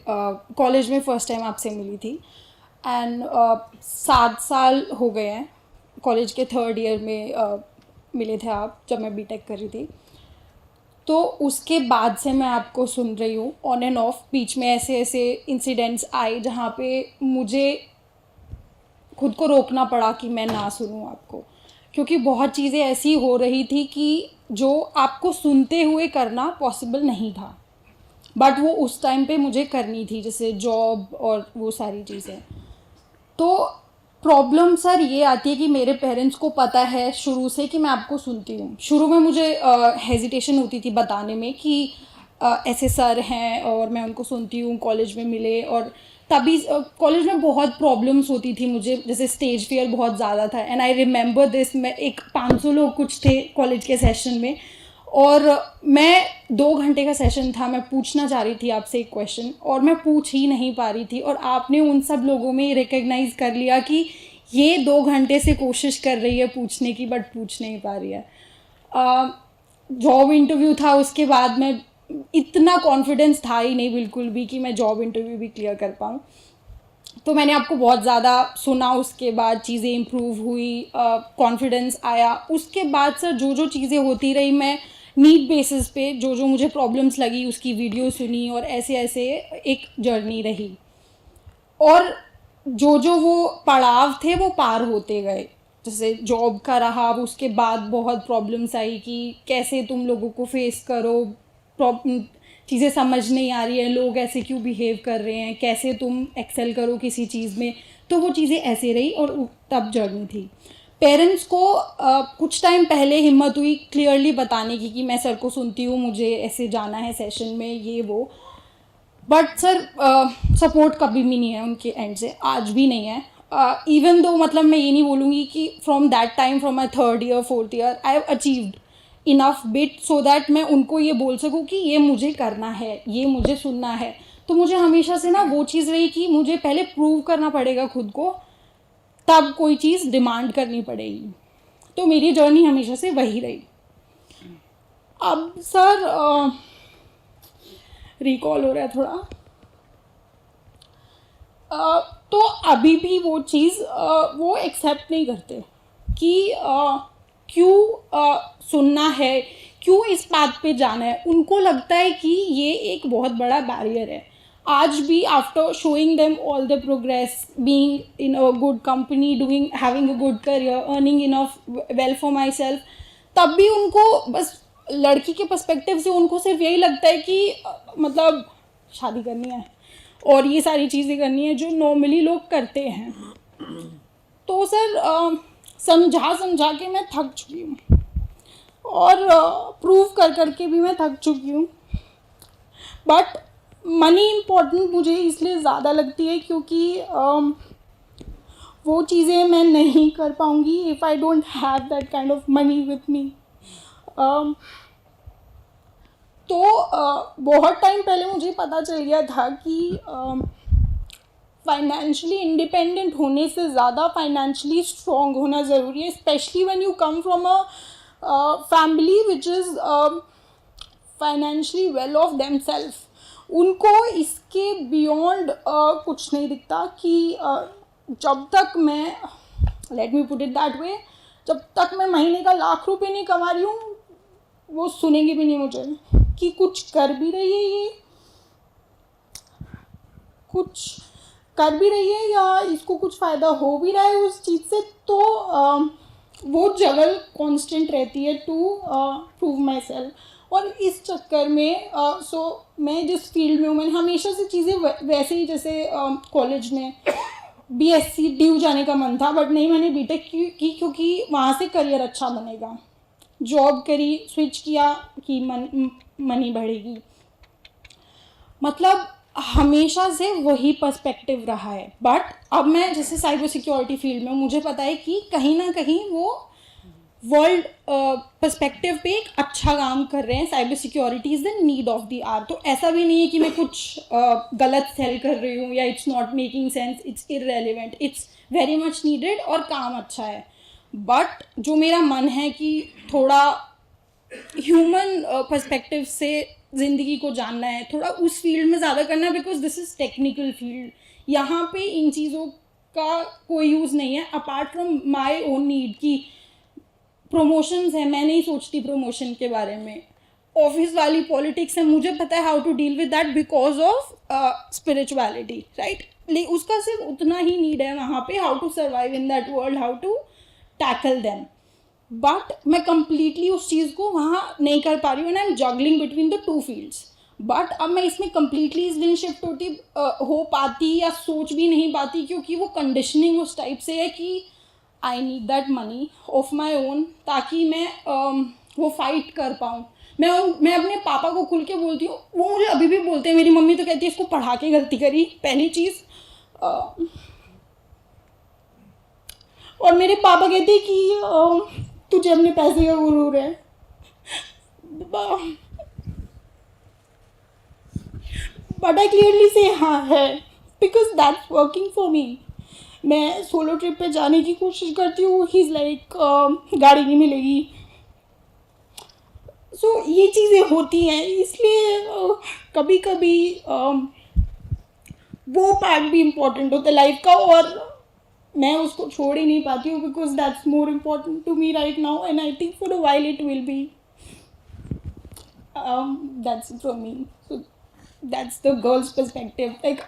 College में first time आपसे मिली थी एंड 7 साल हो गए हैं, कॉलेज के 3rd ईयर में मिले थे आप जब मैं बीटेक कर रही थी। तो उसके बाद से मैं आपको सुन रही हूँ ऑन एंड ऑफ, बीच में ऐसे ऐसे इंसिडेंट्स आए जहाँ पे मुझे खुद को रोकना पड़ा कि मैं ना सुनूं आपको, क्योंकि बहुत चीज़ें ऐसी हो रही थी कि जो आपको सुनते हुए करना पॉसिबल नहीं था, बट वो उस टाइम पे मुझे करनी थी, जैसे जॉब और वो सारी चीज़ें। तो प्रॉब्लम सर ये आती है कि मेरे पेरेंट्स को पता है शुरू से कि मैं आपको सुनती हूँ। शुरू में मुझे हेजिटेशन होती थी बताने में कि ऐसे सर हैं और मैं उनको सुनती हूँ, कॉलेज में मिले, और तभी कॉलेज में बहुत प्रॉब्लम्स होती थी मुझे, जैसे स्टेज फियर बहुत ज़्यादा था। एंड आई रिमेंबर दिस, मैं 500 लोग कुछ थे कॉलेज के सेशन में, और मैं 2 घंटे का सेशन था, मैं पूछना चाह रही थी आपसे एक क्वेश्चन और मैं पूछ ही नहीं पा रही थी, और आपने उन सब लोगों में रिकग्नाइज़ कर लिया कि ये 2 घंटे से कोशिश कर रही है पूछने की बट पूछ नहीं पा रही है। जॉब इंटरव्यू था, उसके बाद मैं इतना कॉन्फिडेंस था ही नहीं बिल्कुल भी कि मैं जॉब इंटरव्यू भी क्लियर कर पाऊँ। तो मैंने आपको बहुत ज़्यादा सुना, उसके बाद चीज़ें इम्प्रूव हुई, कॉन्फिडेंस आया। उसके बाद सर जो जो चीज़ें होती रही, मैं नीड बेसिस पे जो जो मुझे प्रॉब्लम्स लगी उसकी वीडियो सुनी, और ऐसे ऐसे एक जर्नी रही, और जो जो वो पड़ाव थे वो पार होते गए। जैसे जॉब का रहा, उसके बाद बहुत प्रॉब्लम्स आई कि कैसे तुम लोगों को फेस करो, चीज़ें समझ नहीं आ रही है, लोग ऐसे क्यों बिहेव कर रहे हैं, कैसे तुम एक्सेल करो किसी चीज़ में। तो वो चीज़ें ऐसे रही, और तब जर्नी थी। पेरेंट्स को कुछ टाइम पहले हिम्मत हुई क्लियरली बताने की कि मैं सर को सुनती हूँ, मुझे ऐसे जाना है सेशन में, ये वो, बट सर सपोर्ट कभी भी नहीं है उनके एंड से, आज भी नहीं है। इवन दो, मतलब मैं ये नहीं बोलूँगी कि from that time, from my 3rd year 4th year, I have achieved enough bit so that मैं उनको ये बोल सकूँ कि ये मुझे करना है, ये मुझे सुनना है। तो मुझे हमेशा से ना वो चीज़ रही कि मुझे पहले प्रूव करना पड़ेगा खुद को, तब कोई चीज़ डिमांड करनी पड़ेगी। तो मेरी जर्नी हमेशा से वही रही। अब सर रिकॉल हो रहा है थोड़ा, तो अभी भी वो चीज़ वो एक्सेप्ट नहीं करते कि क्यों सुनना है, क्यों इस पाथ पे जाना है। उनको लगता है कि ये एक बहुत बड़ा बैरियर है। आज भी after showing them all the progress, being in a good company, doing, having a good career, earning enough well for my self, तब भी उनको बस लड़की के पर्सपेक्टिव से उनको सिर्फ यही लगता है कि मतलब शादी करनी है और ये सारी चीज़ें करनी है जो नॉर्मली लोग करते हैं। तो सर समझा समझा के मैं थक चुकी हूँ, और प्रूव कर करके भी मैं थक चुकी हूँ। बट मनी इम्पोर्टेंट मुझे इसलिए ज़्यादा लगती है क्योंकि वो चीज़ें मैं नहीं कर पाऊँगी if I don't have that kind of money with me. तो बहुत टाइम पहले मुझे पता चल गया था कि फाइनेंशियली इंडिपेंडेंट होने से ज़्यादा फाइनेंशियली स्ट्रॉन्ग होना ज़रूरी है, specially when you come from a family which is financially well off themself. उनको इसके बियॉन्ड कुछ नहीं दिखता कि जब तक मैं, let me put it that way, जब तक मैं महीने का ₹1,00,000 नहीं कमा रही हूँ, वो सुनेंगे भी नहीं मुझे कि कुछ कर भी रही है, ये कुछ कर भी रही है या इसको कुछ फ़ायदा हो भी रहा है उस चीज़ से। तो वो जगल कांस्टेंट रहती है टू प्रूव माई सेल्फ। और इस चक्कर में मैं जिस फील्ड में हूँ, मैंने हमेशा से चीज़ें वैसे ही, जैसे कॉलेज में BSc ड्यू जाने का मन था, बट नहीं, मैंने बीटेक की क्योंकि वहाँ से करियर अच्छा बनेगा। जॉब करी, स्विच किया कि मनी बढ़ेगी। मतलब हमेशा से वही पर्सपेक्टिव रहा है। बट अब मैं जैसे साइबर सिक्योरिटी फील्ड में, मुझे पता है कि कहीं ना कहीं वो वर्ल्ड पर्सपेक्टिव पे एक अच्छा काम कर रहे हैं। Cyber security is the need of the hour. तो ऐसा भी नहीं है कि मैं कुछ गलत सेल कर रही हूँ या it's not making sense, it's irrelevant, it's very much needed और काम अच्छा है। बट जो मेरा मन है कि थोड़ा ह्यूमन पर्सपेक्टिव से ज़िंदगी को जानना है, थोड़ा उस फील्ड में ज़्यादा करना है, because this is technical field. यहाँ पे इन चीज़ों का कोई यूज़ नहीं है apart from my own need. की प्रमोशंस है, मैं नहीं सोचती प्रमोशन के बारे में. ऑफिस वाली पॉलिटिक्स है, मुझे पता है how to deal with that because of spirituality, right. उसका सिर्फ उतना ही नीड है वहाँ पे, how to survive in that world, how to tackle them. But मैं कंप्लीटली उस चीज़ को वहाँ नहीं कर पा रही हूँ, and I am juggling between the two fields. But अब मैं इसमें कंप्लीटली इसलिए शिफ्ट हो पाती या सोच भी नहीं पाती, क्योंकि वो कंडीशनिंग उस टाइप से है कि I need that money of my own, ताकि मैं वो फाइट कर पाऊँ. मैं अपने पापा को खुल के बोलती हूँ, वो मुझे अभी भी बोलते हैं. मेरी मम्मी तो कहती है इसको पढ़ा के गलती करी, पहली चीज़. और मेरे पापा कहते हैं कि तुझे अपने पैसे का गुरूर है. बट आई क्लियरली से हाँ है, because that's working for me. मैं सोलो ट्रिप पे जाने की कोशिश करती हूँ, ही इज़ लाइक गाड़ी नहीं मिलेगी. सो ये चीज़ें होती हैं, इसलिए कभी कभी वो पार्ट भी इम्पोर्टेंट होता है लाइफ का, और मैं उसको छोड़ ही नहीं पाती हूँ, because that's more important to me right now, and I think for a while it will be. That's for me. So that's the girl's perspective. Like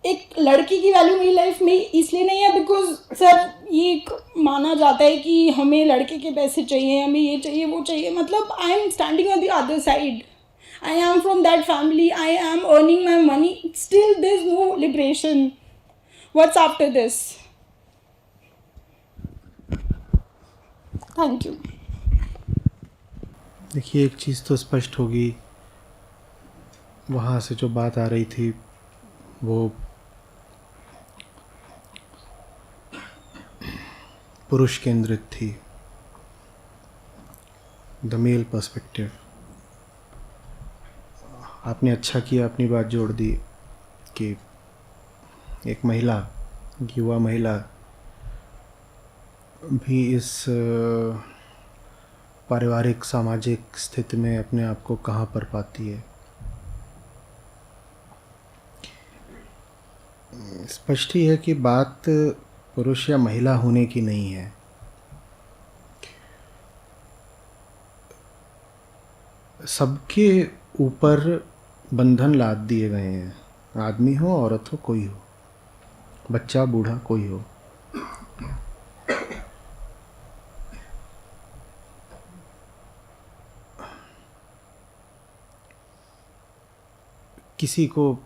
एक लड़की की वैल्यू मेरी लाइफ में इसलिए नहीं है बिकॉज सर ये एक माना जाता है कि हमें लड़के के पैसे चाहिए, हमें ये चाहिए वो चाहिए. मतलब I am standing on the other side. I am from that family, I am earning my money, still there is no liberation. What's after this? Thank you. देखिए, एक चीज़ तो स्पष्ट होगी, वहाँ से जो बात आ रही थी वो पुरुष केंद्रित थी, द मेल पर्सपेक्टिव. आपने अच्छा किया अपनी बात जोड़ दी कि एक महिला, युवा महिला भी इस पारिवारिक सामाजिक स्थिति में अपने आप को कहाँ पर पाती है. स्पष्ट ही है कि बात पुरुष या महिला होने की नहीं है. सबके ऊपर बंधन लाद दिए गए हैं, आदमी हो औरत हो कोई हो, बच्चा बूढ़ा कोई हो. किसी को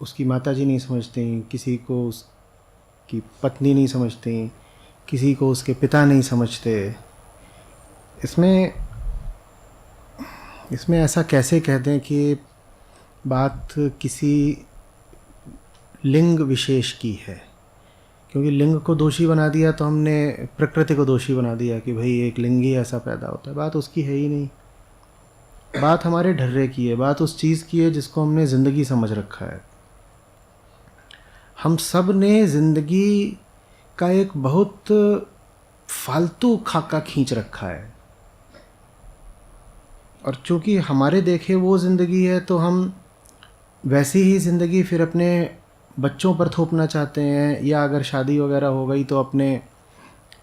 उसकी माताजी नहीं समझते, किसी को उसकी पत्नी नहीं समझते, किसी को उसके पिता नहीं समझते. इसमें ऐसा कैसे कहते हैं कि बात किसी लिंग विशेष की है, क्योंकि लिंग को दोषी बना दिया तो हमने प्रकृति को दोषी बना दिया कि भाई एक लिंग ही ऐसा पैदा होता है. बात उसकी है ही नहीं, बात हमारे ढर्रे की है, बात उस चीज़ की है जिसको हमने ज़िंदगी समझ रखा है. हम सब ने ज़िंदगी का एक बहुत फालतू खाका खींच रखा है, और चूँकि हमारे देखे वो ज़िंदगी है तो हम वैसी ही ज़िंदगी फिर अपने बच्चों पर थोपना चाहते हैं, या अगर शादी वगैरह हो गई तो अपने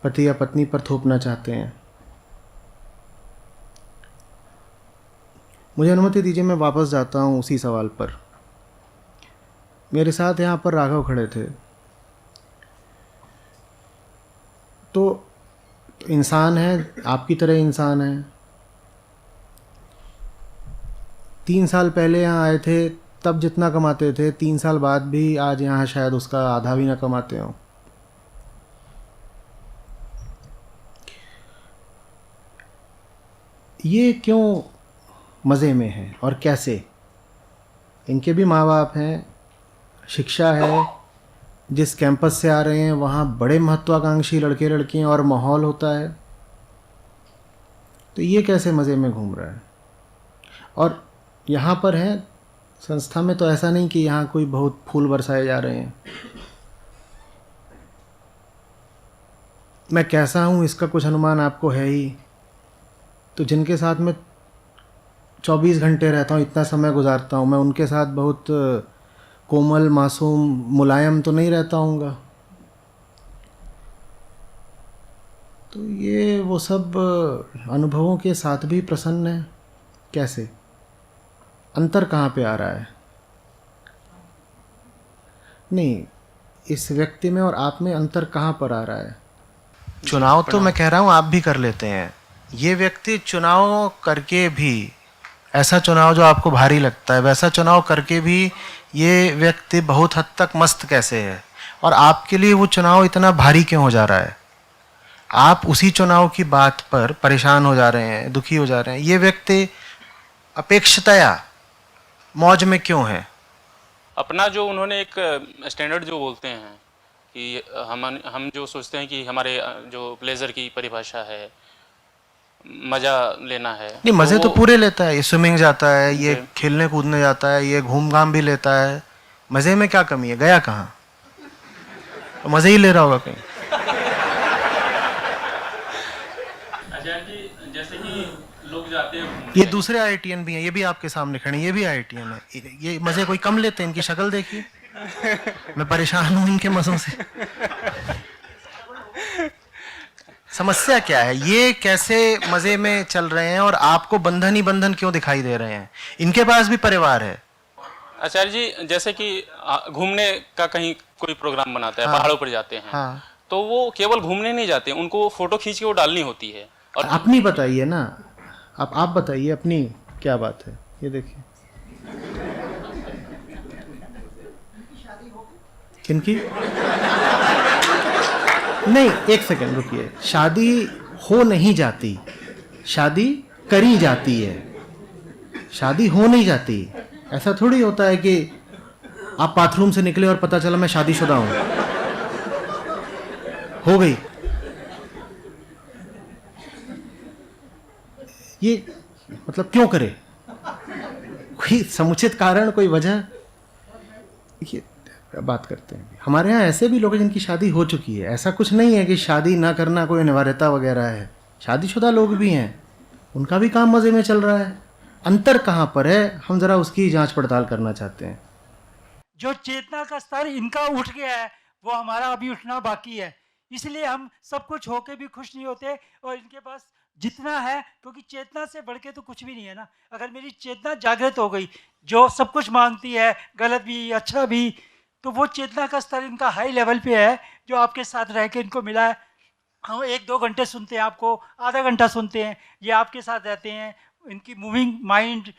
पति या पत्नी पर थोपना चाहते हैं. मुझे अनुमति दीजिए, मैं वापस जाता हूँ उसी सवाल पर. मेरे साथ यहाँ पर राघव खड़े थे, तो इंसान है, आपकी तरह इंसान है. 3 साल पहले यहाँ आए थे, तब जितना कमाते थे 3 साल बाद भी आज यहाँ शायद उसका आधा भी ना कमाते हो. ये क्यों मज़े में है और कैसे? इनके भी माँ बाप हैं, शिक्षा है, जिस कैंपस से आ रहे हैं वहाँ बड़े महत्वाकांक्षी लड़के लड़कियाँ और माहौल होता है, तो ये कैसे मज़े में घूम रहा है? और यहाँ पर है संस्था में तो ऐसा नहीं कि यहाँ कोई बहुत फूल बरसाए जा रहे हैं. मैं कैसा हूँ इसका कुछ अनुमान आपको है ही. तो जिनके साथ मैं 24 घंटे रहता हूँ, इतना समय गुजारता हूँ, मैं उनके साथ बहुत कोमल, मासूम, मुलायम तो नहीं रहता हूँगा। तो ये वो सब अनुभवों के साथ भी प्रसन्न है। कैसे? अंतर कहाँ पे आ रहा है? नहीं, इस व्यक्ति में और आप में अंतर कहाँ पर आ रहा है? चुनाव तो मैं कह रहा हूँ आप भी कर लेते हैं। ये व्यक्ति चुनाव करके भी, ऐसा चुनाव जो आपको भारी लगता है, वैसा चुनाव करके भी ये व्यक्ति बहुत हद तक मस्त कैसे है? और आपके लिए वो चुनाव इतना भारी क्यों हो जा रहा है? आप उसी चुनाव की बात पर परेशान हो जा रहे हैं, दुखी हो जा रहे हैं। ये व्यक्ति अपेक्षतया मौज में क्यों है? अपना जो उन्होंने एक स्टैंडर्ड जो बोलते हैं कि हम जो सोचते हैं कि हमारे जो प्लेजर की परिभाषा है, मज़ा लेना है। नहीं, मज़े तो वो पूरे लेता है। ये स्विमिंग जाता है, ये खेलने कूदने जाता है, ये घूम घाम भी लेता है। मज़े में क्या कमी है? गया कहाँ? तो मज़े ही ले रहा होगा कहीं। आचार्य जी, जैसे कि लोग जाते हैं, ये दूसरे आईआईटीएन भी हैं, ये भी आपके सामने खड़े हैं, ये भी आईआईटीएन है। ये मज़े कोई कम लेते हैं? इनकी शक्ल देखिए, मैं परेशान हूँ इनके मज़ों से। समस्या क्या है? ये कैसे मज़े में चल रहे हैं और आपको बंधन ही बंधन क्यों दिखाई दे रहे हैं? इनके पास भी परिवार है। आचार्य जी, जैसे कि घूमने का कहीं कोई प्रोग्राम बनाता है, हाँ, पहाड़ों पर जाते हैं, हाँ। तो वो केवल घूमने नहीं जाते, उनको फोटो खींच के वो डालनी होती है। और अपनी बताइए ना, आप बताइए अपनी क्या बात है। ये देखिए, किनकी? नहीं, एक सेकंड रुकिए। शादी हो नहीं जाती, शादी करी जाती है। शादी हो नहीं जाती। ऐसा थोड़ी होता है कि आप बाथरूम से निकले और पता चला मैं शादीशुदा हूं, हो गई। ये मतलब क्यों करे? कोई समुचित कारण, कोई वजह? देखिए, बात करते हैं। हमारे यहाँ ऐसे भी लोग हैं जिनकी शादी हो चुकी है। ऐसा कुछ नहीं है कि शादी ना करना कोई अनिवार्यता वगैरह है। शादीशुदा लोग भी हैं, उनका भी काम मज़े में चल रहा है। अंतर कहाँ पर है? हम ज़रा उसकी जांच पड़ताल करना चाहते हैं। जो चेतना का स्तर इनका उठ गया है, वो हमारा अभी उठना बाकी है। इसलिए हम सब कुछ होके भी खुश नहीं होते, और इनके पास जितना है, क्योंकि चेतना से बढ़ के तो कुछ भी नहीं है ना। अगर मेरी चेतना जागृत हो गई, जो सब कुछ मांगती है, गलत भी अच्छा भी, तो वो चेतना का स्तर इनका हाई लेवल पे है, जो आपके साथ रह के इनको मिला है। हम 1-2 घंटे सुनते हैं आपको, आधा घंटा सुनते हैं, ये आपके साथ रहते हैं, इनकी मूविंग माइंड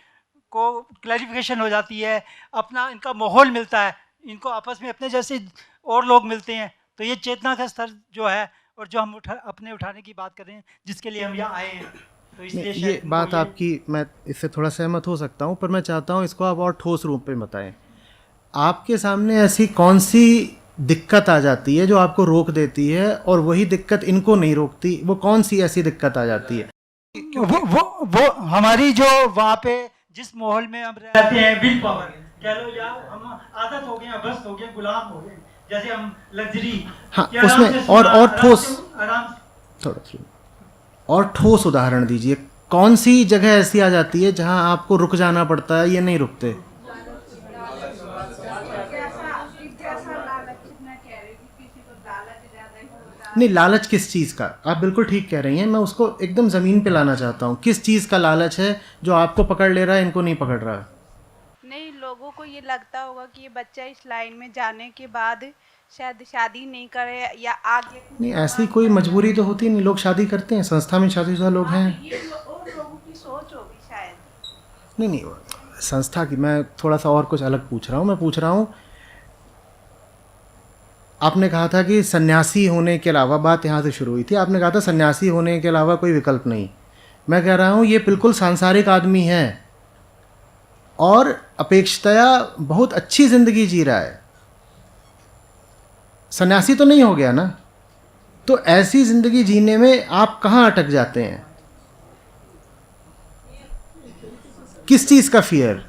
को क्लैरिफिकेशन हो जाती है, अपना इनका माहौल मिलता है, इनको आपस में अपने जैसे और लोग मिलते हैं। तो ये चेतना का स्तर जो है, और जो हम अपने उठाने की बात कर रहे हैं, जिसके लिए हम यहाँ आए हैं, तो इसलिए ये शायद बात आपकी, मैं इससे थोड़ा सहमत हो सकता हूँ, पर मैं चाहता हूँ इसको आप और ठोस रूप में बताएं। आपके सामने ऐसी कौन सी दिक्कत आ जाती है जो आपको रोक देती है, और वही दिक्कत इनको नहीं रोकती? वो कौन सी ऐसी दिक्कत आ जाती है? वो हमारी जो वहाँ पे जिस माहौल में हम रहते हैं, विल पावर कह लो, या हम आदत हो गए, बस हो गए, गुलाम हो गए, जैसे हम लग्जरी। हाँ, उसमें और ठोस, आराम थोड़ा सा और ठोस उदाहरण दीजिए। कौन सी जगह ऐसी आ जाती है जहाँ आपको रुक जाना पड़ता है, ये नहीं रुकते? नहीं, लालच किस चीज़ का? आप बिल्कुल ठीक कह रही हैं, मैं उसको एकदम ज़मीन पे लाना चाहता हूँ। किस चीज़ का लालच है जो आपको पकड़ ले रहा है, इनको नहीं पकड़ रहा? नहीं, लोगों को ये लगता होगा कि ये बच्चा इस लाइन में जाने के बाद शायद शादी नहीं करे या आगे। नहीं, ऐसी कोई मजबूरी तो होती नहीं, लोग शादी करते हैं, संस्था में शादीशुदा लोग हैं। ये और लोगों की सोच होगी शायद। नहीं, संस्था की मैं थोड़ा सा और कुछ अलग पूछ रहा हूँ। मैं पूछ रहा हूँ, आपने कहा था कि सन्यासी होने के अलावा, बात यहाँ से शुरू हुई थी, आपने कहा था सन्यासी होने के अलावा कोई विकल्प नहीं। मैं कह रहा हूँ ये बिल्कुल सांसारिक आदमी है और अपेक्षतया बहुत अच्छी ज़िंदगी जी रहा है, सन्यासी तो नहीं हो गया ना। तो ऐसी ज़िंदगी जीने में आप कहाँ अटक जाते हैं? किस चीज़ का फियर?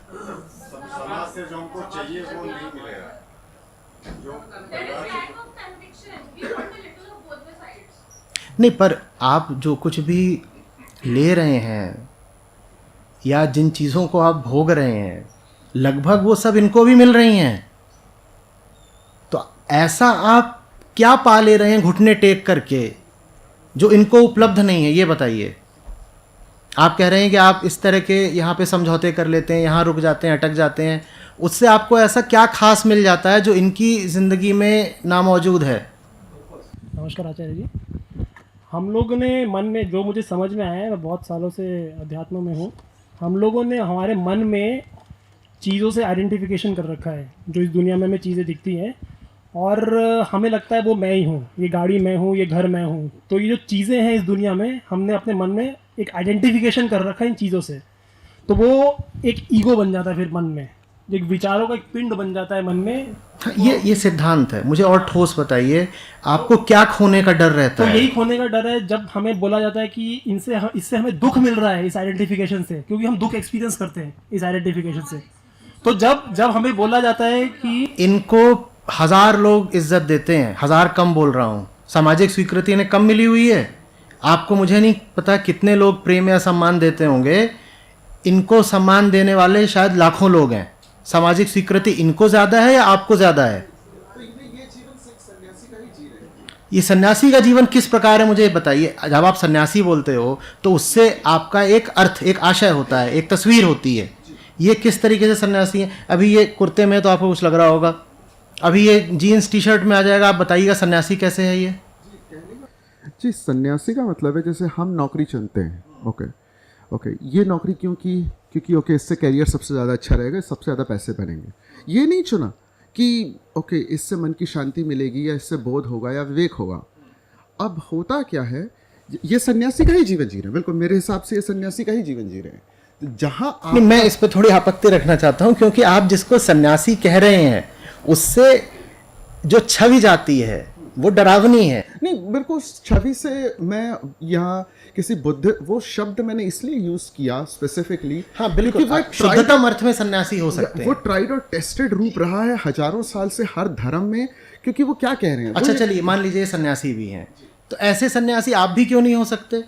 नहीं, पर आप जो कुछ भी ले रहे हैं या जिन चीज़ों को आप भोग रहे हैं लगभग वो सब इनको भी मिल रही हैं। तो ऐसा आप क्या पा ले रहे हैं घुटने टेक करके जो इनको उपलब्ध नहीं है, ये बताइए। आप कह रहे हैं कि आप इस तरह के यहाँ पे समझौते कर लेते हैं, यहाँ रुक जाते हैं, अटक जाते हैं, उससे आपको ऐसा क्या खास मिल जाता है जो इनकी ज़िंदगी में नामौजूद है? नमस्कार आचार्य जी। हम लोगों ने मन में, जो मुझे समझ में आया है, मैं बहुत सालों से अध्यात्म में हूँ, हम लोगों ने हमारे मन में चीज़ों से आइडेंटिफिकेशन कर रखा है। जो इस दुनिया में हमें चीज़ें दिखती हैं और हमें लगता है वो मैं ही हूँ, ये गाड़ी मैं हूँ, ये घर मैं हूँ। तो ये जो चीज़ें हैं इस दुनिया में, हमने अपने मन में एक आइडेंटिफिकेशन कर रखा है इन चीज़ों से। तो वो एक ईगो बन जाता है, फिर मन में एक विचारों का एक पिंड बन जाता है मन में। ये सिद्धांत है। मुझे और ठोस बताइए, आपको क्या खोने का डर रहता तो है? यही खोने का डर है जब हमें बोला जाता है कि इससे हमें दुख मिल रहा है इस आइडेंटिफिकेशन से, क्योंकि हम दुख एक्सपीरियंस करते हैं इस आइडेंटिफिकेशन से। तो जब हमें बोला जाता है कि इनको 1000 लोग इज्जत देते हैं, 1000 कम बोल रहा हूँ, सामाजिक स्वीकृति इन्हें कम मिली हुई है। आपको, मुझे नहीं पता कितने लोग प्रेम या सम्मान देते होंगे, इनको सम्मान देने वाले शायद लाखों लोग हैं। सामाजिक स्वीकृति इनको ज़्यादा है या आपको ज़्यादा है? ये सन्यासी का जीवन किस प्रकार है, मुझे बताइए। जब आप सन्यासी बोलते हो तो उससे आपका एक अर्थ, एक आशय होता है, एक तस्वीर होती है। ये किस तरीके से सन्यासी है? अभी ये कुर्ते में तो आपको कुछ लग रहा होगा, अभी ये जीन्स टी शर्ट में आ जाएगा। आप बताइएगा सन्यासी कैसे है ये? जी, सन्यासी का मतलब है जैसे हम नौकरी चुनते हैं। ओके, ये नौकरी क्योंकि ओके इससे करियर सबसे ज़्यादा अच्छा रहेगा, सबसे ज़्यादा पैसे बनेंगे। ये नहीं चुना कि ओके इससे मन की शांति मिलेगी या इससे बोध होगा या विवेक होगा। अब होता क्या है, ये सन्यासी का ही जीवन जी रहे हैं। बिल्कुल मेरे हिसाब से ये सन्यासी का ही जीवन जी रहे हैं। तो जहाँ नहीं, मैं इस पर थोड़ी आपत्ति रखना चाहता हूँ, क्योंकि आप जिसको सन्यासी कह रहे हैं उससे जो छवि जाती है वो डरावनी है। नहीं, मेरे को छवि से मैं यहाँ किसी बुद्ध, वो शब्द मैंने इसलिए यूज किया स्पेसिफिकली। हाँ बिल्कुल, वो शुद्धतम अर्थ में सन्यासी हो सकते हैं। वो ट्राइड और टेस्टेड रूप रहा है हजारों साल से हर धर्म में, क्योंकि वो क्या कह रहे हैं। अच्छा चलिए, मान लीजिए सन्यासी भी हैं, तो ऐसे सन्यासी आप भी क्यों नहीं हो सकते?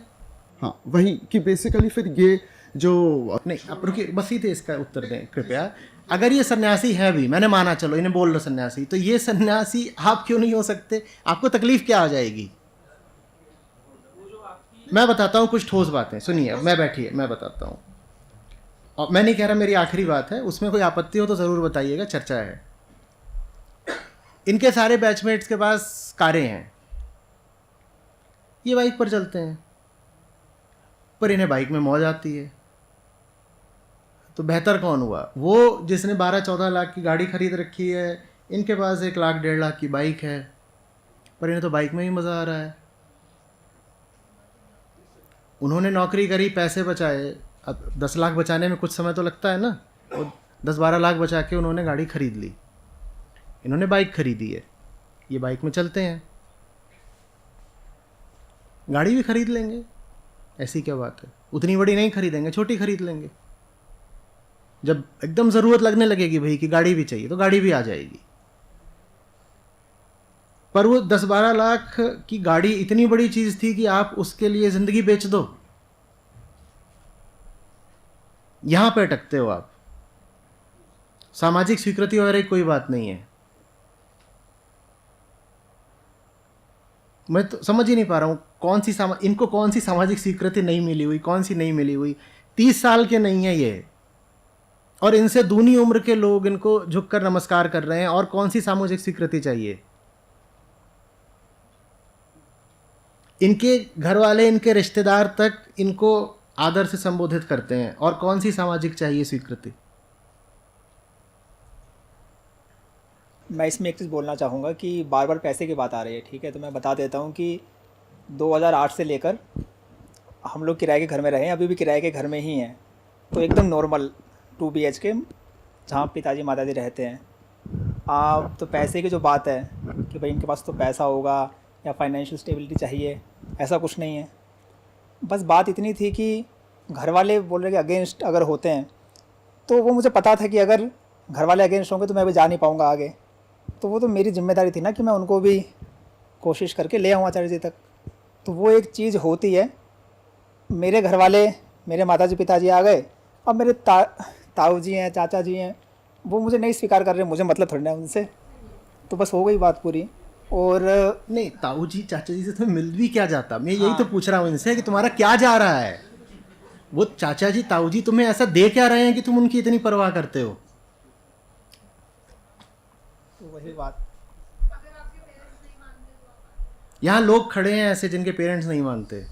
हाँ, वही कि बेसिकली फिर ये जो नहीं, आप रुकिए, बस ही थे, इसका उत्तर दें कृपया। अगर ये सन्यासी है भी, मैंने माना, चलो इन्हें बोल लो सन्यासी, तो ये सन्यासी आप क्यों नहीं हो सकते? आपको तकलीफ क्या आ जाएगी? मैं बताता हूँ कुछ ठोस बातें, सुनिए। मैं बैठिए, मैं बताता हूँ। और मैं नहीं कह रहा, मेरी आखिरी बात है, उसमें कोई आपत्ति हो तो ज़रूर बताइएगा, चर्चा है। इनके सारे बैचमेट्स के पास कारें हैं, ये बाइक पर चलते हैं, पर इन्हें बाइक में मौज आती है। तो बेहतर कौन हुआ? वो जिसने 12-14 लाख की गाड़ी खरीद रखी है, इनके पास 1 लाख 1.5 लाख की बाइक है, पर इन्हें तो बाइक में ही मज़ा आ रहा है। उन्होंने नौकरी करी, पैसे बचाए। अब 10 लाख बचाने में कुछ समय तो लगता है ना, और 10-12 लाख बचा के उन्होंने गाड़ी खरीद ली, इन्होंने बाइक खरीदी है, ये बाइक में चलते हैं। गाड़ी भी खरीद लेंगे, ऐसी क्या बात है? उतनी बड़ी नहीं खरीदेंगे, छोटी खरीद लेंगे। जब एकदम ज़रूरत लगने लगेगी भाई कि गाड़ी भी चाहिए, तो गाड़ी भी आ जाएगी। पर वो 10-12 लाख की गाड़ी इतनी बड़ी चीज़ थी कि आप उसके लिए ज़िंदगी बेच दो। यहाँ पे अटकते हो आप। सामाजिक स्वीकृति वगैरह कोई बात नहीं है। मैं तो समझ ही नहीं पा रहा हूँ इनको कौन सी सामाजिक स्वीकृति नहीं मिली हुई, कौन सी नहीं मिली हुई। 30 साल के नहीं है ये, और इनसे दूनी उम्र के लोग इनको झुककर नमस्कार कर रहे हैं, और कौन सी सामाजिक स्वीकृति चाहिए? इनके घर वाले, इनके रिश्तेदार तक इनको आदर से संबोधित करते हैं, और कौन सी सामाजिक चाहिए स्वीकृति? मैं इसमें एक चीज़ बोलना चाहूँगा कि बार बार पैसे की बात आ रही है, ठीक है, तो मैं बता देता हूँ कि 2008 से लेकर हम लोग किराए के घर में रहे हैं, अभी भी किराए के घर में ही हैं। तो एकदम नॉर्मल 2 BHK, जहाँ पिताजी माताजी रहते हैं। तो पैसे की जो बात है कि भाई इनके पास तो पैसा होगा या फाइनेंशियल स्टेबिलिटी चाहिए, ऐसा कुछ नहीं है। बस बात इतनी थी कि घर वाले बोल रहे कि अगेंस्ट अगर होते हैं, तो वो मुझे पता था कि अगर घर वाले अगेंस्ट होंगे तो मैं अभी जा नहीं पाऊँगा आगे। तो वो तो मेरी जिम्मेदारी थी ना कि मैं उनको भी कोशिश करके ले आऊँ आचार्य जी तक। तो वो एक चीज़ होती है मेरे घर वाले, मेरे माताजी पिताजी आ गए, अब मेरे ताऊ जी हैं, चाचा जी हैं, वो मुझे नहीं स्वीकार कर रहे, मुझे मतलब थोड़ी ना है उनसे, तो बस हो गई बात पूरी। और नहीं, ताऊ जी चाचा जी से तुम्हें मिल भी क्या जाता? मैं यही तो पूछ रहा हूँ इनसे कि तुम्हारा क्या जा रहा है। वो चाचा जी ताऊ जी तुम्हें ऐसा दे क्या रहे हैं कि तुम उनकी इतनी परवाह करते हो? तो वही बात, यहाँ लोग खड़े हैं ऐसे जिनके पेरेंट्स नहीं मानते,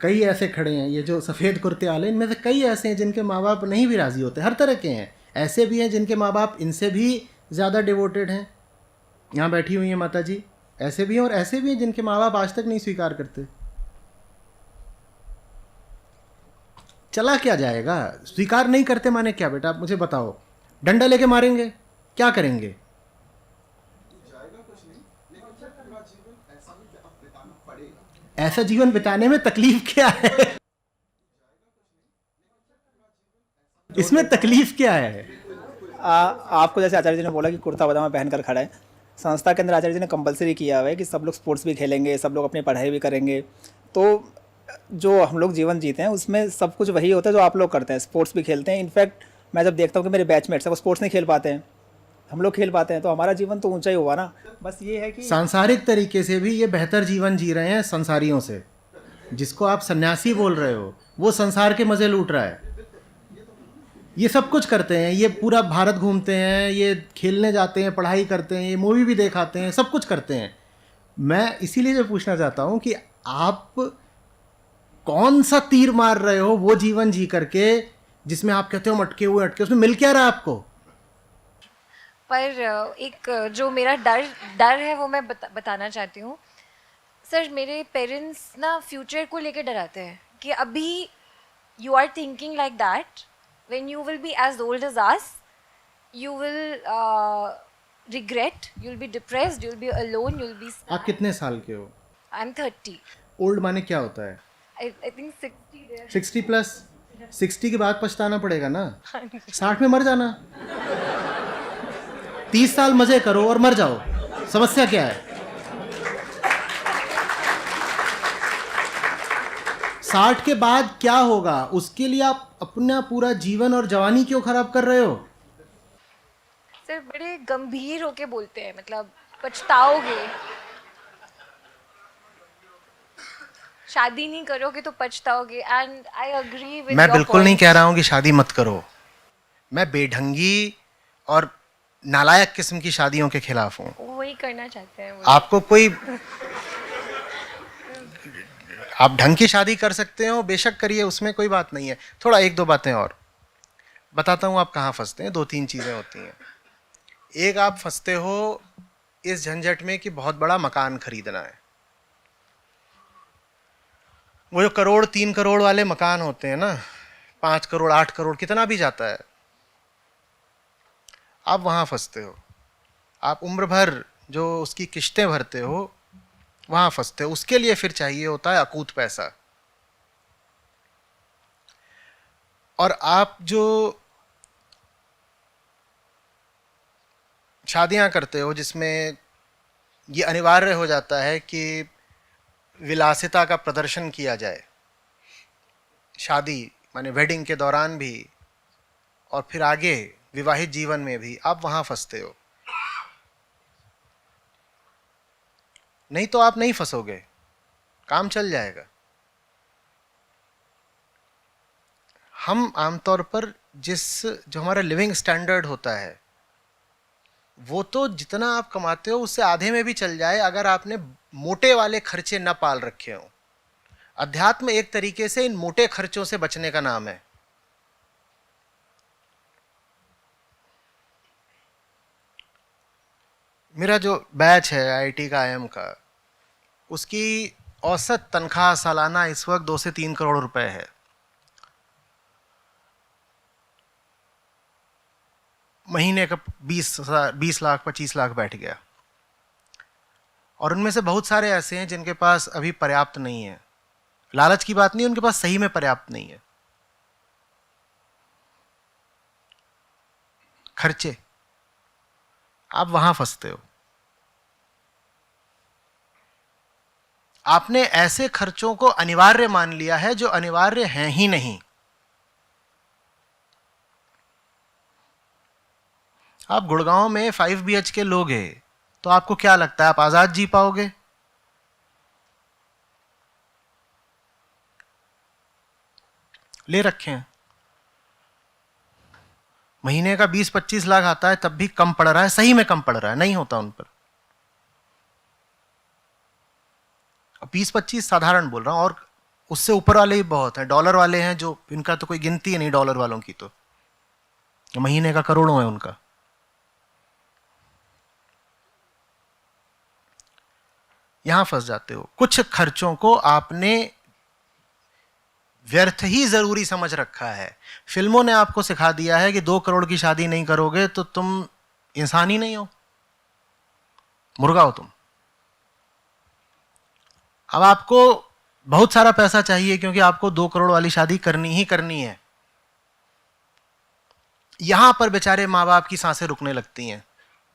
कई ऐसे खड़े हैं, ये जो सफ़ेद कुर्ते वाले, इनमें से कई ऐसे हैं जिनके माँ बाप नहीं भी राज़ी होते, हर तरह के हैं। ऐसे भी हैं जिनके माँ बाप इनसे भी ज़्यादा डिवोटेड हैं, यहाँ बैठी हुई हैं माता जी, ऐसे भी हैं, और ऐसे भी हैं जिनके माँ बाप आज तक नहीं स्वीकार करते। चला क्या जाएगा? स्वीकार नहीं करते माने क्या बेटा, आप मुझे बताओ? डंडा लेके मारेंगे? क्या करेंगे? ऐसा जीवन बिताने में तकलीफ क्या है? इसमें तकलीफ क्या है? आपको जैसे आचार्य जी ने बोला कि कुर्ता पजामा पहनकर खड़ा है, संस्था के अंदर आचार्य जी ने कंपलसरी किया हुआ है कि सब लोग स्पोर्ट्स भी खेलेंगे, सब लोग अपनी पढ़ाई भी करेंगे। तो जो हम लोग जीवन जीते हैं उसमें सब कुछ वही होता है जो आप लोग करते हैं, स्पोर्ट्स भी खेलते हैं। इनफैक्ट मैं जब देखता हूँ कि मेरे बैचमेट्स हैं वो स्पोर्ट्स नहीं खेल पाते हैं, हम लोग खेल पाते हैं, तो हमारा जीवन तो ऊंचा ही हुआ ना। बस ये है कि सांसारिक तरीके से भी ये बेहतर जीवन जी रहे हैं संसारियों से। जिसको आप सन्यासी बोल रहे हो वो संसार के मज़े लूट रहा है। ये सब कुछ करते हैं, ये पूरा भारत घूमते हैं, ये खेलने जाते हैं, पढ़ाई करते हैं, ये मूवी भी देखाते हैं, सब कुछ करते हैं। मैं इसीलिए जो पूछना चाहता हूँ कि आप कौन सा तीर मार रहे हो वो जीवन जी करके जिसमें आप कहते हो अटके हुए अटके, उसमें मिल क्या रहा है आपको? पर एक जो मेरा डर है वो मैं बताना चाहती हूँ। सर, मेरे पेरेंट्स ना फ्यूचर को लेकर डराते हैं कि अभी you are thinking like that, when you will be as old as us you will regret, you will be depressed, you will be alone, you will be. आप कितने साल के हो? I am 30। ओल्ड माने क्या होता है? I think 60। 60 प्लस। 60 के बाद पछताना पड़ेगा ना। 60 में मर जाना। 30 साल मजे करो और मर जाओ, समस्या क्या है? 60 के बाद क्या होगा उसके लिए आप अपना पूरा जीवन और जवानी क्यों खराब कर रहे हो? सर, बड़े गंभीर होके बोलते हैं, मतलब पछताओगे, शादी नहीं करोगे तो पछताओगे। And I agree with. मैं बिल्कुल नहीं कह रहा हूं कि शादी मत करो। मैं बेढंगी और नालायक किस्म की शादियों के खिलाफ हूं। वही करना चाहते हैं वो। आपको कोई, आप ढंग की शादी कर सकते हो, बेशक करिए, उसमें कोई बात नहीं है। थोड़ा एक दो बातें और बताता हूँ आप कहाँ फंसते हैं। 2-3 चीज़ें होती हैं। एक, आप फंसते हो इस झंझट में कि बहुत बड़ा मकान खरीदना है। वो जो करोड़ 3 करोड़ वाले मकान होते हैं ना, 5 करोड़ 8 करोड़ कितना भी जाता है, आप वहाँ फंसते हो। आप उम्र भर जो उसकी किश्तें भरते हो वहाँ फंसते हो। उसके लिए फिर चाहिए होता है अकूत पैसा। और आप जो शादियाँ करते हो जिसमें ये अनिवार्य हो जाता है कि विलासिता का प्रदर्शन किया जाए, शादी माने वेडिंग के दौरान भी और फिर आगे विवाहित जीवन में भी, आप वहाँ फंसते हो। नहीं तो आप नहीं फंसोगे, काम चल जाएगा। हम आमतौर पर जो हमारा लिविंग स्टैंडर्ड होता है वो तो जितना आप कमाते हो उससे आधे में भी चल जाए अगर आपने मोटे वाले खर्चे न पाल रखे हो। अध्यात्म एक तरीके से इन मोटे खर्चों से बचने का नाम है। मेरा जो बैच है आईआईटी का, आईएम का, उसकी औसत तनख्वाह सालाना इस वक्त 2 से 3 करोड़ रुपए है। महीने का 20 लाख 25 लाख बैठ गया। और उनमें से बहुत सारे ऐसे हैं जिनके पास अभी पर्याप्त नहीं है। लालच की बात नहीं, उनके पास सही में पर्याप्त नहीं है। खर्चे, आप वहां फंसते हो। आपने ऐसे खर्चों को अनिवार्य मान लिया है जो अनिवार्य हैं ही नहीं। आप गुड़गांव में 5 BHK लोगे तो आपको क्या लगता है आप आजाद जी पाओगे? ले रखे हैं, महीने का 20-25 लाख आता है तब भी कम पड़ रहा है, सही में कम पड़ रहा है, नहीं होता उन पर। 20-25 साधारण बोल रहा हूं, और उससे ऊपर वाले ही बहुत हैं, डॉलर वाले हैं जो इनका तो कोई गिनती है नहीं, डॉलर वालों की तो महीने का करोड़ों है उनका। यहां फंस जाते हो। कुछ खर्चों को आपने व्यर्थ ही जरूरी समझ रखा है। फिल्मों ने आपको सिखा दिया है कि 2 करोड़ की शादी नहीं करोगे तो तुम इंसान ही नहीं हो, मुर्गा हो तुम। अब आपको बहुत सारा पैसा चाहिए क्योंकि आपको 2 करोड़ वाली शादी करनी ही करनी है। यहां पर बेचारे माँ बाप की सांसें रुकने लगती हैं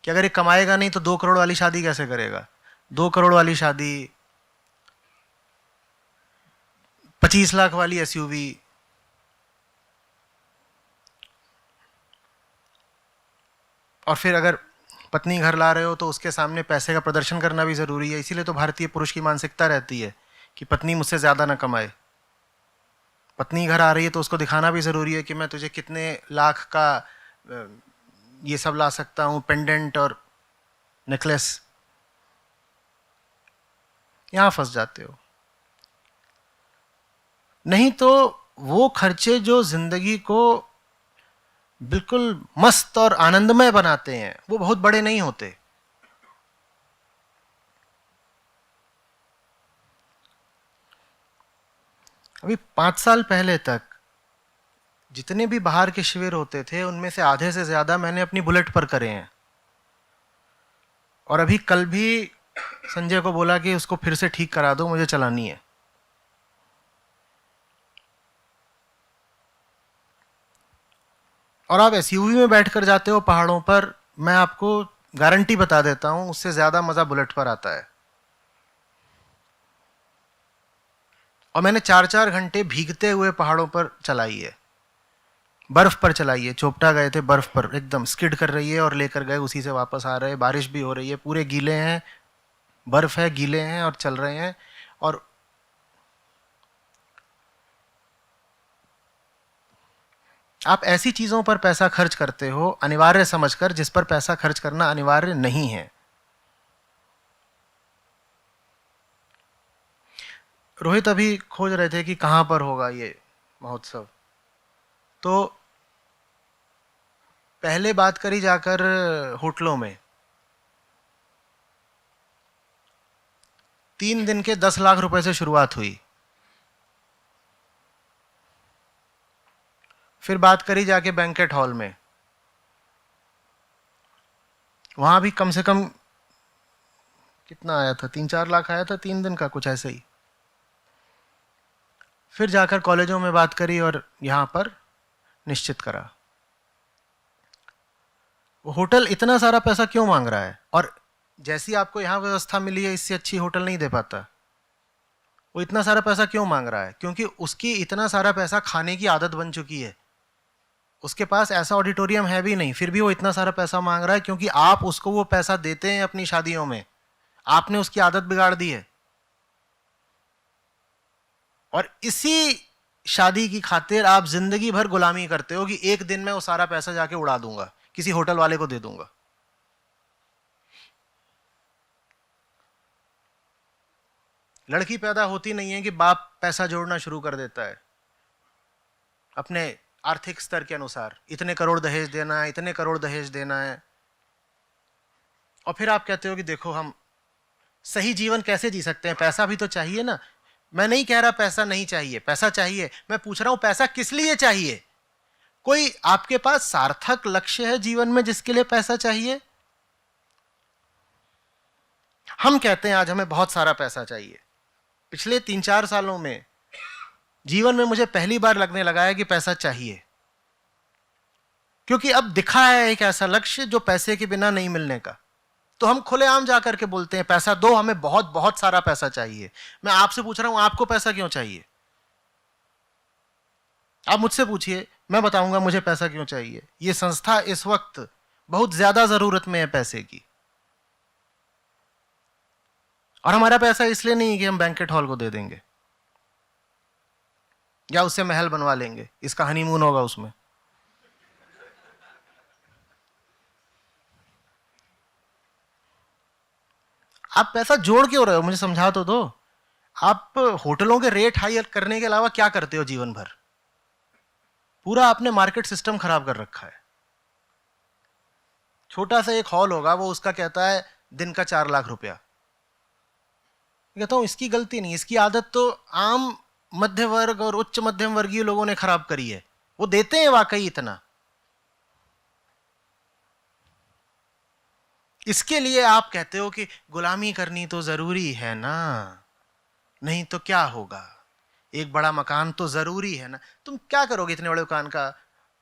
कि अगर ये कमाएगा नहीं तो 2 करोड़ वाली शादी कैसे करेगा। 2 करोड़ वाली शादी, 25 लाख वाली SUV, और फिर अगर पत्नी घर ला रहे हो तो उसके सामने पैसे का प्रदर्शन करना भी जरूरी है। इसीलिए तो भारतीय पुरुष की मानसिकता रहती है कि पत्नी मुझसे ज्यादा ना कमाए। पत्नी घर आ रही है तो उसको दिखाना भी जरूरी है कि मैं तुझे कितने लाख का ये सब ला सकता हूं, पेंडेंट और नेकलेस। यहां फंस जाते हो। नहीं तो वो खर्चे जो जिंदगी को बिल्कुल मस्त और आनंदमय बनाते हैं वो बहुत बड़े नहीं होते। अभी 5 साल पहले तक जितने भी बाहर के शिविर होते थे उनमें से आधे से ज्यादा मैंने अपनी बुलेट पर करे हैं। और अभी कल भी संजय को बोला कि उसको फिर से ठीक करा दो, मुझे चलानी है। और आप SUV में बैठकर जाते हो पहाड़ों पर, मैं आपको गारंटी बता देता हूं उससे ज्यादा मजा बुलेट पर आता है। और मैंने 4-4 घंटे भीगते हुए पहाड़ों पर चलाई है, बर्फ पर चलाई है। चोपटा गए थे, बर्फ पर एकदम स्किड कर रही है और लेकर गए, उसी से वापस आ रहे हैं। बारिश भी हो रही है, पूरे गीले हैं, बर्फ है, गीले हैं और चल रहे हैं। और आप ऐसी चीजों पर पैसा खर्च करते हो अनिवार्य समझकर, जिस पर पैसा खर्च करना अनिवार्य नहीं है। रोहित अभी खोज रहे थे कि कहां पर होगा ये महोत्सव, तो पहले बात करी जाकर होटलों में। 3 दिन के 10 लाख रुपए से शुरुआत हुई। फिर बात करी जाके बैंकेट हॉल में, वहां भी कम से कम कितना आया था, 3-4 लाख आया था 3 दिन का, कुछ ऐसे ही। फिर जाकर कॉलेजों में बात करी और यहां पर निश्चित करा। वो होटल इतना सारा पैसा क्यों मांग रहा है? और जैसी आपको यहां व्यवस्था मिली है इससे अच्छी होटल नहीं दे पाता। वो इतना सारा पैसा क्यों मांग रहा है? क्योंकि उसकी इतना सारा पैसा खाने की आदत बन चुकी है। उसके पास ऐसा ऑडिटोरियम है भी नहीं, फिर भी वो इतना सारा पैसा मांग रहा है क्योंकि आप उसको वो पैसा देते हैं अपनी शादियों में। आपने उसकी आदत बिगाड़ दी है। और इसी शादी की खातिर आप जिंदगी भर गुलामी करते हो कि एक दिन में वो सारा पैसा जाके उड़ा दूंगा, किसी होटल वाले को दे दूंगा। लड़की पैदा होती नहीं है कि बाप पैसा जोड़ना शुरू कर देता है अपने आर्थिक स्तर के अनुसार, इतने करोड़ दहेज देना है, इतने करोड़ दहेज देना है। और फिर आप कहते हो कि देखो हम सही जीवन कैसे जी सकते हैं, पैसा भी तो चाहिए ना। मैं नहीं कह रहा पैसा नहीं चाहिए, पैसा चाहिए। मैं पूछ रहा हूं पैसा किस लिए चाहिए? कोई आपके पास सार्थक लक्ष्य है जीवन में जिसके लिए पैसा चाहिए? हम कहते हैं आज हमें बहुत सारा पैसा चाहिए। पिछले 3-4 सालों में जीवन में मुझे पहली बार लगने लगा है कि पैसा चाहिए, क्योंकि अब दिखा है एक ऐसा लक्ष्य जो पैसे के बिना नहीं मिलने का। तो हम खुलेआम जा करके बोलते हैं पैसा दो, हमें बहुत बहुत सारा पैसा चाहिए। मैं आपसे पूछ रहा हूं आपको पैसा क्यों चाहिए? आप मुझसे पूछिए, मैं बताऊंगा मुझे पैसा क्यों चाहिए। ये संस्था इस वक्त बहुत ज्यादा जरूरत में है पैसे की, और हमारा पैसा इसलिए नहीं कि हम बैंकेट हॉल को दे देंगे या उससे महल बनवा लेंगे, इसका हनीमून होगा उसमें। आप पैसा जोड़ क्यों रहे हो, मुझे समझा तो दो। आप होटलों के रेट हाई करने के अलावा क्या करते हो जीवन भर? पूरा आपने मार्केट सिस्टम खराब कर रखा है। छोटा सा एक हॉल होगा, वो उसका कहता है दिन का 4 लाख रुपया। कहता हूं इसकी गलती नहीं, इसकी आदत तो आम मध्य वर्ग और उच्च मध्यम वर्गीय लोगों ने खराब करी है। वो देते हैं वाकई इतना, इसके लिए आप कहते हो कि गुलामी करनी तो जरूरी है ना, नहीं तो क्या होगा, एक बड़ा मकान तो जरूरी है ना। तुम क्या करोगे इतने बड़े मकान का?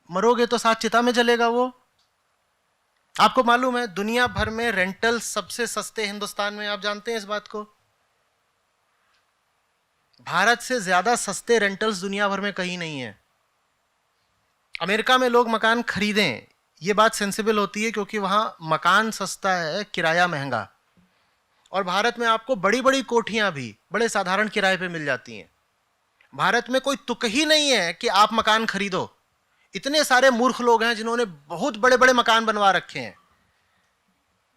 मरोगे तो साथ चिता में जलेगा वो। आपको मालूम है दुनिया भर में रेंटल सबसे सस्ते हिंदुस्तान में, आप जानते हैं इस बात को? भारत से ज्यादा सस्ते रेंटल्स दुनिया भर में कहीं नहीं है। अमेरिका में लोग मकान खरीदें, ये बात सेंसिबल होती है क्योंकि वहां मकान सस्ता है, किराया महंगा। और भारत में आपको बड़ी बड़ी कोठियां भी बड़े साधारण किराए पे मिल जाती हैं। भारत में कोई तुक ही नहीं है कि आप मकान खरीदो। इतने सारे मूर्ख लोग हैं जिन्होंने बहुत बड़े बड़े मकान बनवा रखे हैं।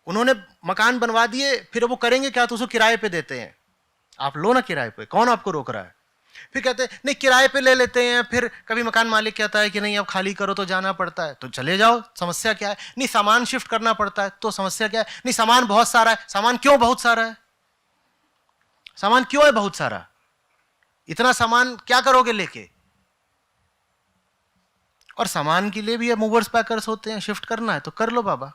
उन्होंने मकान बनवा दिए, फिर वो करेंगे क्या? तो उसको किराए पे देते हैं। आप लो ना किराए पे, कौन आपको रोक रहा है? फिर कहते हैं नहीं किराए पे ले लेते हैं, फिर कभी मकान मालिक कहता है कि नहीं अब खाली करो, तो जाना पड़ता है, तो चले जाओ, समस्या क्या है? नहीं सामान शिफ्ट करना पड़ता है, तो समस्या क्या है? नहीं सामान बहुत सारा है। सामान क्यों बहुत सारा है? सामान क्यों है बहुत सारा? इतना सामान क्या करोगे लेके? और सामान के लिए भी मूवर्स पैकर्स होते हैं, शिफ्ट करना है तो कर लो बाबा।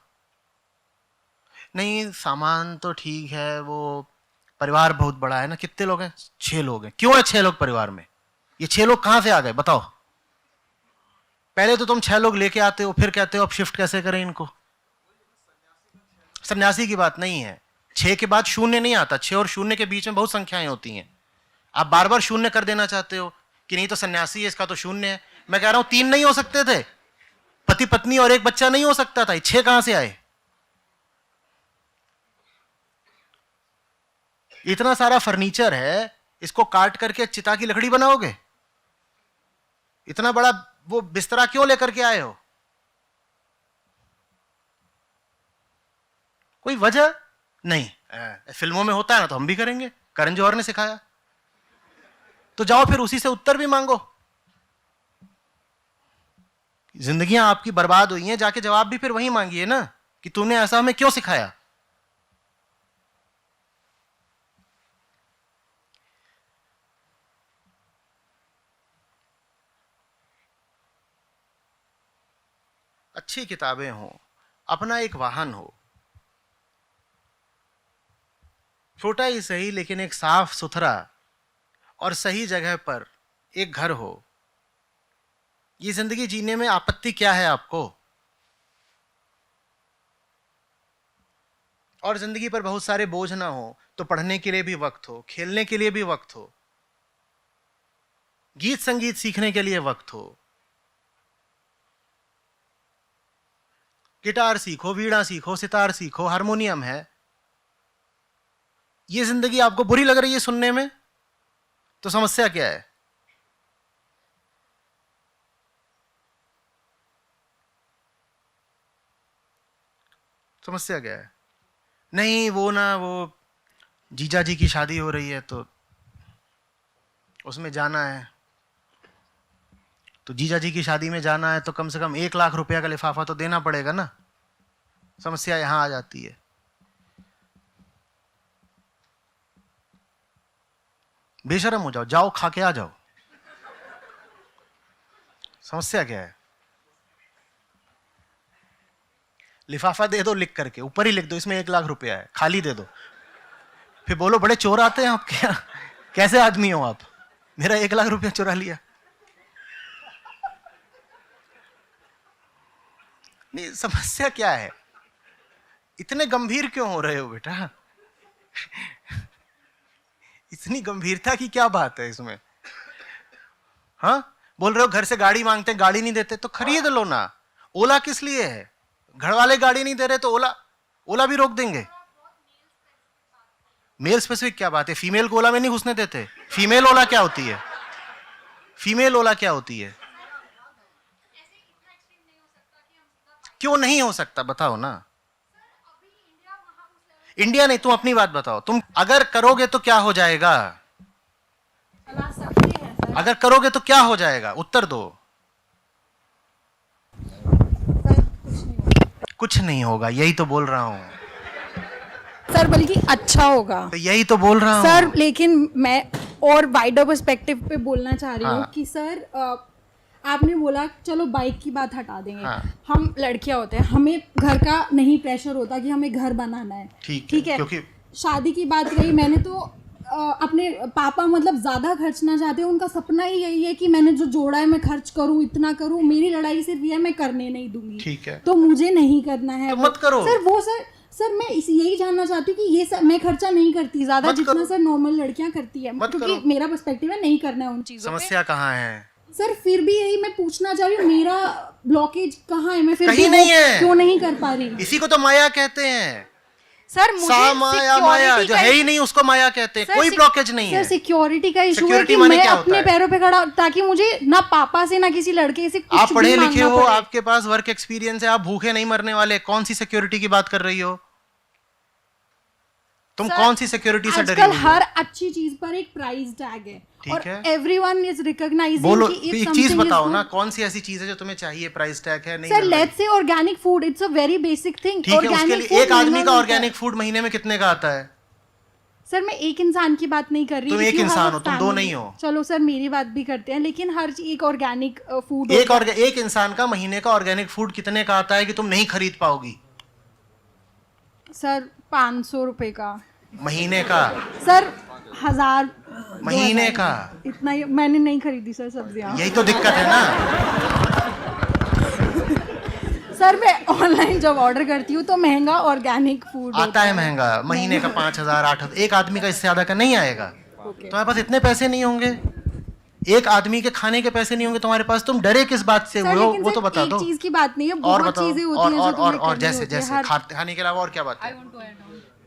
नहीं सामान तो ठीक है, वो परिवार बहुत बड़ा है ना। कितने लोग हैं? 6 लोग हैं। क्यों है 6 लोग परिवार में? ये 6 लोग कहां से आ गए बताओ? पहले तो तुम 6 लोग लेके आते हो, फिर कहते हो अब शिफ्ट कैसे करें इनको। सन्यासी की बात नहीं है। 6 के बाद शून्य नहीं आता। 6 और शून्य के बीच में बहुत संख्याएं होती हैं। आप बार बार शून्य कर देना चाहते हो कि नहीं तो सन्यासी है, इसका तो शून्य है। मैं कह रहा हूं 3 नहीं हो सकते थे, पति पत्नी और एक बच्चा नहीं हो सकता था। 6 कहां से आए? इतना सारा फर्नीचर है, इसको काट करके चिता की लकड़ी बनाओगे? इतना बड़ा वो बिस्तरा क्यों लेकर के आए हो? कोई वजह नहीं। फिल्मों में होता है ना, तो हम भी करेंगे। करण जौहर ने सिखाया, तो जाओ फिर उसी से उत्तर भी मांगो। जिंदगियां आपकी बर्बाद हुई हैं, जाके जवाब भी फिर वही मांगिए ना कि तूने ऐसा हमें क्यों सिखाया। अच्छी किताबें हों, अपना एक वाहन हो, छोटा ही सही लेकिन एक साफ सुथरा और सही जगह पर एक घर हो। ये जिंदगी जीने में आपत्ति क्या है आपको? और जिंदगी पर बहुत सारे बोझ ना हो तो पढ़ने के लिए भी वक्त हो, खेलने के लिए भी वक्त हो, गीत संगीत सीखने के लिए वक्त हो। गिटार सीखो, वीणा सीखो, सितार सीखो, हारमोनियम है। ये जिंदगी आपको बुरी लग रही है सुनने में, तो समस्या क्या है? समस्या क्या है? नहीं वो ना, वो जीजा जी की शादी हो रही है तो उसमें जाना है, तो जीजा जी की शादी में जाना है तो कम से कम 1 लाख रुपया का लिफाफा तो देना पड़ेगा ना। समस्या यहां आ जाती है। बेशरम हो जाओ, जाओ खा के आ जाओ। समस्या क्या है? लिफाफा दे दो लिख करके, ऊपर ही लिख दो इसमें 1 लाख रुपया है, खाली दे दो। फिर बोलो बड़े चोर आते हैं आप, क्या कैसे आदमी हो आप, मेरा 1 लाख रुपया चुरा लिया। नहीं समस्या क्या है? इतने गंभीर क्यों हो रहे हो बेटा? इतनी गंभीरता की क्या बात है इसमें? हाँ, बोल रहे हो घर से गाड़ी मांगते हैं, गाड़ी नहीं देते तो खरीद लो ना। ओला किस लिए है? घर वाले गाड़ी नहीं दे रहे तो ओला भी रोक देंगे। मेल स्पेसिफिक क्या बात है? फीमेल को ओला में नहीं घुसने देते? फीमेल ओला क्या होती है? फीमेल ओला क्या होती है? क्यों नहीं हो सकता बताओ ना। इंडिया नहीं, तुम अपनी बात बताओ। तुम अगर करोगे तो क्या हो जाएगा? अगर करोगे तो क्या हो जाएगा? उत्तर दो। कुछ नहीं होगा, यही तो बोल रहा हूं सर, बल्कि अच्छा होगा। तो यही तो बोल रहा हूं सर, लेकिन मैं और वाइडर पर्सपेक्टिव पे बोलना चाह रही हूँ हाँ। कि सर आपने बोला चलो बाइक की बात हटा देंगे। हाँ। हम लड़कियां होते हैं, हमें घर का नहीं प्रेशर होता कि हमें घर बनाना है। ठीक है, क्योंकि शादी की बात रही, मैंने तो अपने पापा मतलब ज़्यादा खर्च ना चाहते, उनका सपना ही यही है कि मैंने जो जोड़ा है मैं खर्च करूं, इतना करूं। मेरी लड़ाई सिर्फ ये है, मैं करने नहीं दूंगी। ठीक है, तो मुझे नहीं करना है तो वो। मत करो। सर मैं यही जानना चाहती हूँ कि ये मैं खर्चा नहीं करती ज़्यादा, मत जितना करो। सर नॉर्मल लड़कियां करती है, मत क्योंकि करो। मेरा पर्सपेक्टिव है नहीं करना है उन चीज़ों पे। समस्या कहाँ है? सर फिर भी यही मैं पूछना चाह रही हूँ, मेरा ब्लॉकेज कहाँ है? मैं फिर कहीं भी नहीं वो है। क्यों नहीं कर पा रही? इसी को तो माया कहते हैं। सर मुझे माया जो है ही नहीं उसको माया कहते हैं। कोई ब्लॉकेज नहीं है। सर सिक्योरिटी का इशू है Security कि माने मैं क्या होता अपने है? पैरों पे खड़ा, ताकि मुझे ना पापा से ना किसी लड़के से कुछ आप भी पढ़े लिखे मांगना हो, पड़े। आपके पास वर्क एक्सपीरियंस है, आप भूखे नहीं मरने वाले। कौन सी सिक्योरिटी की बात कर रही हो तुम? सर, कौन सी सिक्योरिटी से डरी आजकल हुई हो? हर अच्छी चीज पर एक प्राइस टैग है ठीक और है। एवरीवन इज रिकॉग्नाइजिंग बोलो, कि if एक चीज something is बताओ good- ना, कौन सी ऐसी चीज है जो तुम्हें चाहिए? प्राइस टैग है नहीं सर मिल रहा है। Let's say organic food, it's a very basic thing. ठीक है, उसके लिए एक आदमी का ऑर्गेनिक फूड महीने में कितने का आता है? सर मैं एक इंसान की बात नहीं कर रही। तुम If एक you have इंसान a हो, तुम दो family- नहीं हो। चलो सर मेरी बात भी करते हैं, लेकिन हर एक ऑर्गेनिक फूड एक इंसान का महीने का ऑर्गेनिक फूड कितने का आता है कि तुम नहीं खरीद पाओगी? सर 500 रुपए का महीने का? सर 1000 महीने 2000 का? इतना ही मैंने नहीं खरीदी सर सब्जियां। यही तो दिक्कत है ना। सर मैं ऑनलाइन जब ऑर्डर करती हूँ तो महंगा ऑर्गेनिक फूड आता है महंगा, महीने का 5000 8000। एक आदमी का इससे ज्यादा का नहीं आएगा। तुम्हारे पास इतने पैसे नहीं होंगे, एक आदमी के खाने के पैसे नहीं होंगे तुम्हारे पास। तुम डरे किस बात से हुए हो वो तो बता दो। एक चीज की बात नहीं है, और बहुत बताओ। चीजें होती हैं जो तुम्हें और करनी जैसे होती है। जैसे खाने के अलावा और क्या बात है?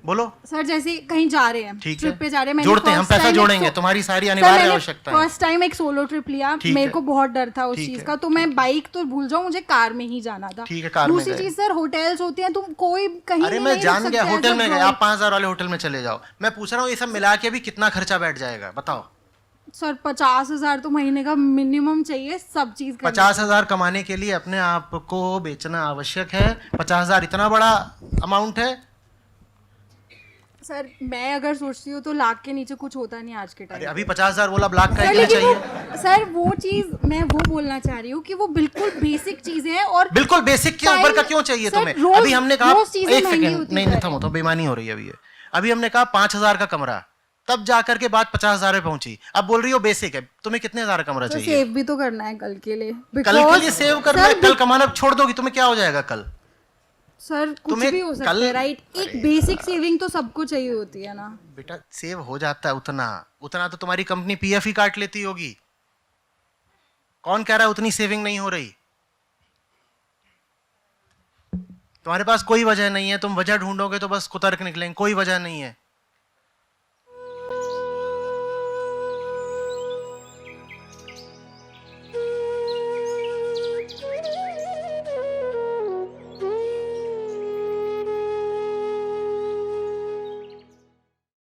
बोलो। सर जैसे कहीं जा रहे हैं, ठीक ट्रिप है, पे जा रहे हैं, जोड़ते हैं हम, पैसा जोड़ेंगे, तुम्हारी सारी अनिवार्य आवश्यकता है। फर्स्ट टाइम एक सोलो ट्रिप लिया, ठीक मेरे है। को बहुत डर था उस ठीक चीज है, का, तो मैं बाइक तो भूल जाऊं, मुझे कार में ही जाना था। ठीक है, कार में दूसरी गए। चीज सर होटल्स होते हैं, तुम कोई कहीं अरे भी मैं नहीं जान रुक गया, सकते होटल as a में गए girl। आप 5000 वाले होटल में चले जाओ। मैं पूछ रहा हूँ ये सब मिला के भी कितना खर्चा बैठ जाएगा बताओ? सर 50,000 तो महीने का मिनिमम चाहिए सब चीज करने 50,000 कमाने के लिए अपने आप को बेचना आवश्यक है। 50,000 इतना बड़ा अमाउंट है? सर मैं अगर सोचती हूँ तो लाख के नीचे कुछ होता नहीं आज के अरे टाइम। अभी 50,000 बोला, लाख का सर इतना लेकिन चाहिए? सर वो चीज मैं वो बोलना चाह रही हूँ कि वो बिल्कुल बेसिक चीजें हैं। और बिल्कुल बेसिक के ऊपर का क्यों चाहिए सर, तुम्हें? रोज- अभी हमने कहा रोज चीजें एक महंगी सेकंड, होती नहीं जा नहीं रही थमो तो बेईमानी हो रही है अभी ये। अभी हमने कहा 5,000 का कमरा, तब जाकर के बात 50,000 पे पहुंची। अब बोल रही हो बेसिक है। तुम्हें कितने हजार का कमरा तो चाहिए? सेव भी तो करना है कल के लिए। कल के लिए सेव करना है? सर, कल कमाना छोड़ दोगी, तुम्हें क्या हो जाएगा कल? सर कुछ तुम्हें भी हो सकता कल- है राइट। एक बेसिक सेविंग तो सबको चाहिए होती है ना। बेटा सेव हो जाता है उतना, उतना तो तुम्हारी कंपनी पीएफ ही काट लेती होगी। कौन कह रहा है उतनी सेविंग नहीं हो रही? तुम्हारे पास कोई वजह नहीं है, तुम वजह ढूंढोगे तो बस कुतर्क निकलेंगे। कोई वजह नहीं है।